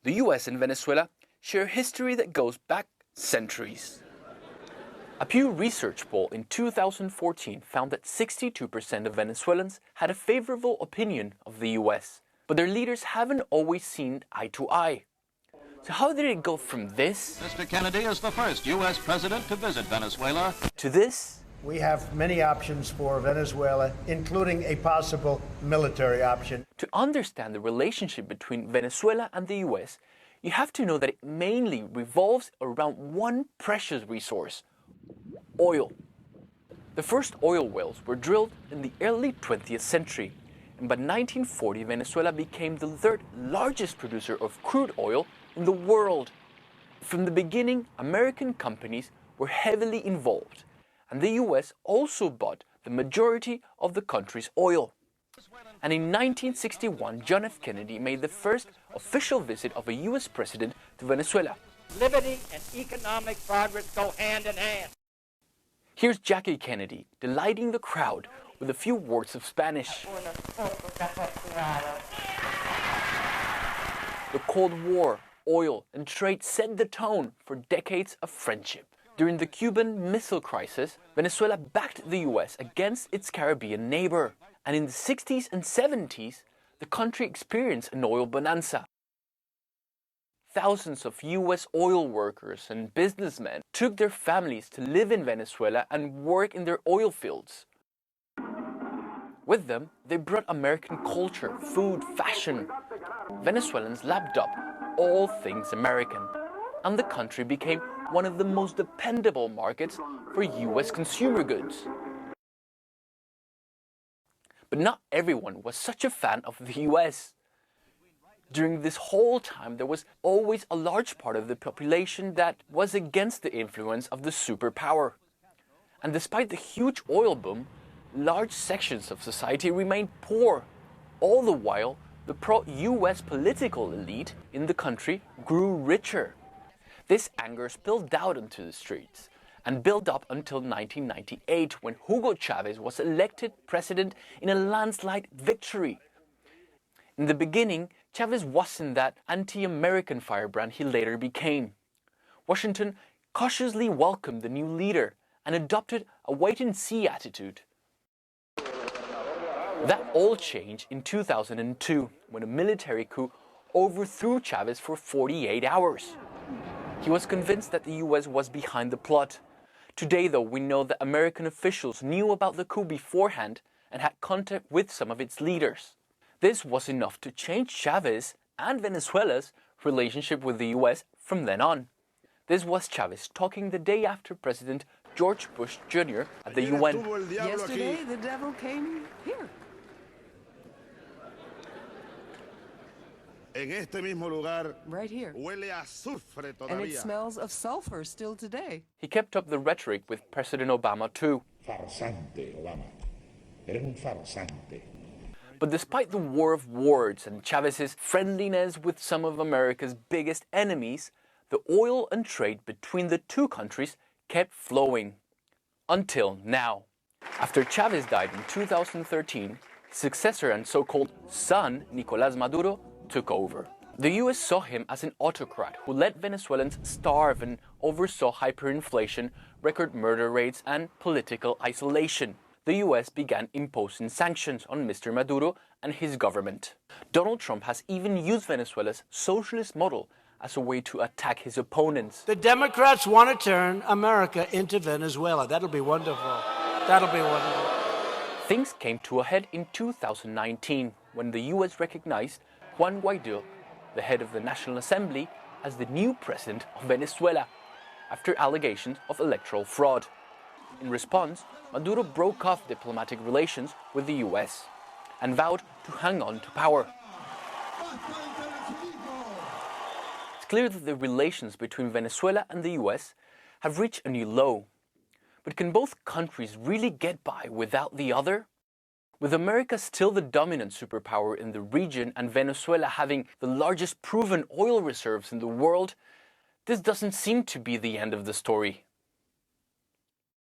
The US and Venezuela share a history that goes back centuries. A Pew Research poll in 2014 found that 62% of Venezuelans had a favorable opinion of the US, but their leaders haven't always seen eye to eye. So how did it go from this? Mr. Kennedy is the first U.S. president to visit Venezuela. To this? We have many options for Venezuela, including a possible military option. To understand the relationship between Venezuela and the US, you have to know that it mainly revolves around one precious resource: oil. The first oil wells were drilled in the early 20th century, and by 1940 Venezuela became the third largest producer of crude oil in the world. From the beginning, American companies were heavily involved, and the US also bought the majority of the country's oil. And in 1961, John F. Kennedy made the first official visit of a US president to Venezuela. Liberty and economic progress go hand in hand. Here's Jackie Kennedy delighting the crowd with a few words of Spanish. The Cold War, oil, and trade set the tone for decades of friendship. During the Cuban Missile Crisis, Venezuela backed the US against its Caribbean neighbor. And in the 60s and 70s, the country experienced an oil bonanza. Thousands of US oil workers and businessmen took their families to live in Venezuela and work in their oil fields. With them, they brought American culture, food, fashion. Venezuelans lapped up all things American, and the country became one of the most dependable markets for US consumer goods. But not everyone was such a fan of the US. During this whole time, there was always a large part of the population that was against the influence of the superpower. And despite the huge oil boom, large sections of society remained poor. All the while, the pro-US political elite in the country grew richer. This anger spilled out onto the streets and built up until 1998, when Hugo Chavez was elected president in a landslide victory. In the beginning, Chavez wasn't that anti-American firebrand he later became. Washington cautiously welcomed the new leader and adopted a wait-and-see attitude. That all changed in 2002, when a military coup overthrew Chavez for 48 hours. He was convinced that the US was behind the plot. Today, though, we know that American officials knew about the coup beforehand and had contact with some of its leaders. This was enough to change Chavez and Venezuela's relationship with the US from then on. This was Chavez talking the day after President George Bush Jr. at the UN. Yesterday, the devil came here. En este mismo lugar, right here. Huele a azufre todavía. And it smells of sulfur still today. He kept up the rhetoric with President Obama too. Farsante, Obama. Eres un farsante. But despite the war of words and Chavez's friendliness with some of America's biggest enemies, the oil and trade between the two countries kept flowing. Until now. After Chavez died in 2013, his successor and so-called son, Nicolas Maduro, took over. The US saw him as an autocrat who let Venezuelans starve and oversaw hyperinflation, record murder rates, and political isolation. The US began imposing sanctions on Mr. Maduro and his government. Donald Trump has even used Venezuela's socialist model as a way to attack his opponents. The Democrats want to turn America into Venezuela. That'll be wonderful. That'll be wonderful. Things came to a head in 2019 when the US recognized Juan Guaido, the head of the National Assembly, as the new president of Venezuela, after allegations of electoral fraud. In response, Maduro broke off diplomatic relations with the US and vowed to hang on to power. It's clear that the relations between Venezuela and the US have reached a new low. But can both countries really get by without the other? With America still the dominant superpower in the region and Venezuela having the largest proven oil reserves in the world, this doesn't seem to be the end of the story.